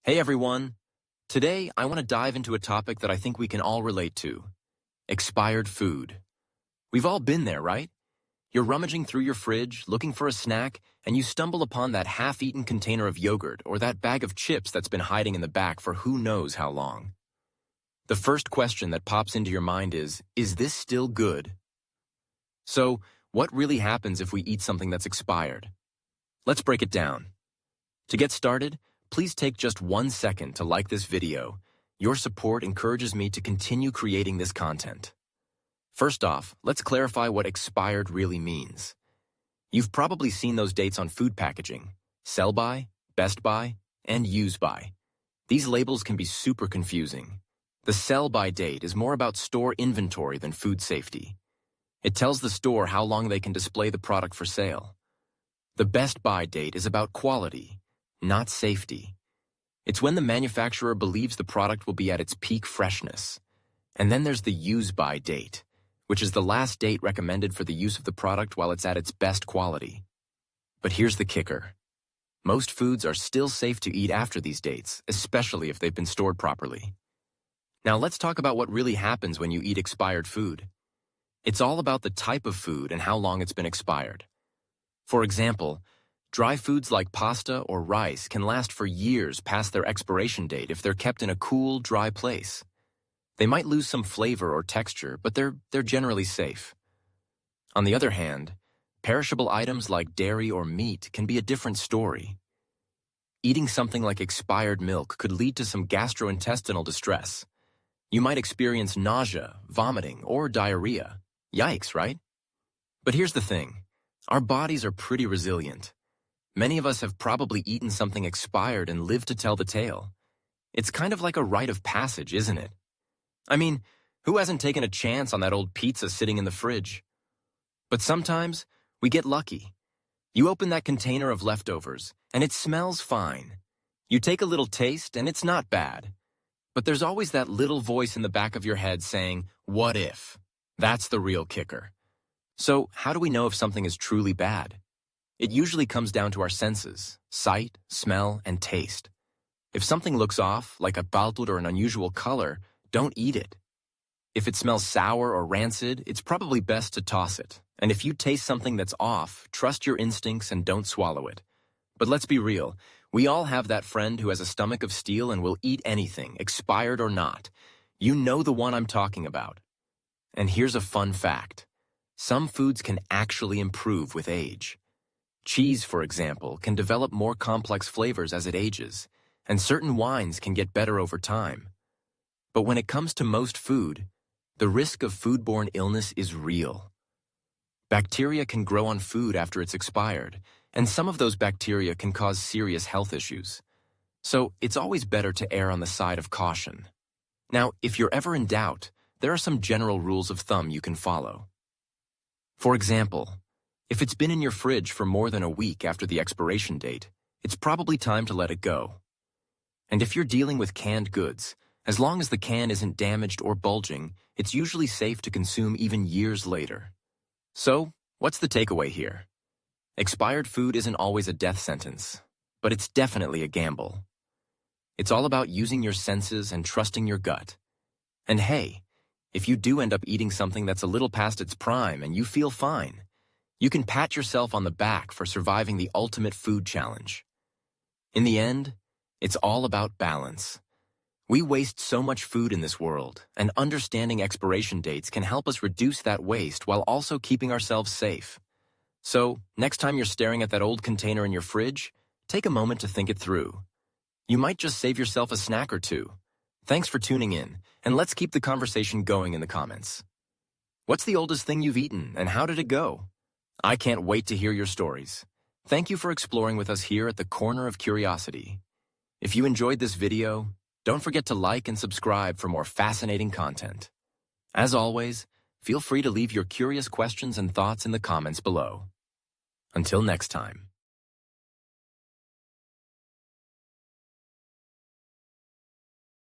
Hey everyone! Today, I want to dive into a topic that I think we can all relate to. Expired food. We've all been there, right? You're rummaging through your fridge, looking for a snack, and you stumble upon that half-eaten container of yogurt or that bag of chips that's been hiding in the back for who knows how long. The first question that pops into your mind is this still good? So, what really happens if we eat something that's expired? Let's break it down. To get started, please take just 1 second to like this video. Your support encourages me to continue creating this content. First off, let's clarify what expired really means. You've probably seen those dates on food packaging: sell by, best by, and use by. These labels can be super confusing. The sell by date is more about store inventory than food safety. It tells the store how long they can display the product for sale. The best by date is about quality, not safety. It's when the manufacturer believes the product will be at its peak freshness. And then there's the use by date, which is the last date recommended for the use of the product while it's at its best quality. But here's the kicker. Most foods are still safe to eat after these dates, especially if they've been stored properly. Now let's talk about what really happens when you eat expired food. It's all about the type of food and how long it's been expired. For example, dry foods like pasta or rice can last for years past their expiration date if they're kept in a cool, dry place. They might lose some flavor or texture, but they're generally safe. On the other hand, perishable items like dairy or meat can be a different story. Eating something like expired milk could lead to some gastrointestinal distress. You might experience nausea, vomiting, or diarrhea. Yikes, right? But here's the thing. Our bodies are pretty resilient. Many of us have probably eaten something expired and lived to tell the tale. It's kind of like a rite of passage, isn't it? I mean, who hasn't taken a chance on that old pizza sitting in the fridge? But sometimes, we get lucky. You open that container of leftovers, and it smells fine. You take a little taste, and it's not bad. But there's always that little voice in the back of your head saying, "What if?" That's the real kicker. So, how do we know if something is truly bad? It usually comes down to our senses: sight, smell, and taste. If something looks off, like a baltud or an unusual color, don't eat it. If it smells sour or rancid, it's probably best to toss it. And if you taste something that's off, trust your instincts and don't swallow it. But let's be real, we all have that friend who has a stomach of steel and will eat anything, expired or not. You know the one I'm talking about. And here's a fun fact. Some foods can actually improve with age. Cheese, for example, can develop more complex flavors as it ages, and certain wines can get better over time. But when it comes to most food, the risk of foodborne illness is real. Bacteria can grow on food after it's expired, and some of those bacteria can cause serious health issues. So it's always better to err on the side of caution. Now, if you're ever in doubt, there are some general rules of thumb you can follow. For example, if it's been in your fridge for more than a week after the expiration date, it's probably time to let it go. And if you're dealing with canned goods, as long as the can isn't damaged or bulging, it's usually safe to consume even years later. So, what's the takeaway here? Expired food isn't always a death sentence, but it's definitely a gamble. It's all about using your senses and trusting your gut. And hey, if you do end up eating something that's a little past its prime and you feel fine, you can pat yourself on the back for surviving the ultimate food challenge. In the end, it's all about balance. We waste so much food in this world, and understanding expiration dates can help us reduce that waste while also keeping ourselves safe. So, next time you're staring at that old container in your fridge, take a moment to think it through. You might just save yourself a snack or two. Thanks for tuning in, and let's keep the conversation going in the comments. What's the oldest thing you've eaten, and how did it go? I can't wait to hear your stories. Thank you for exploring with us here at the Corner of Curiosity. If you enjoyed this video, don't forget to like and subscribe for more fascinating content. As always, feel free to leave your curious questions and thoughts in the comments below. Until next time.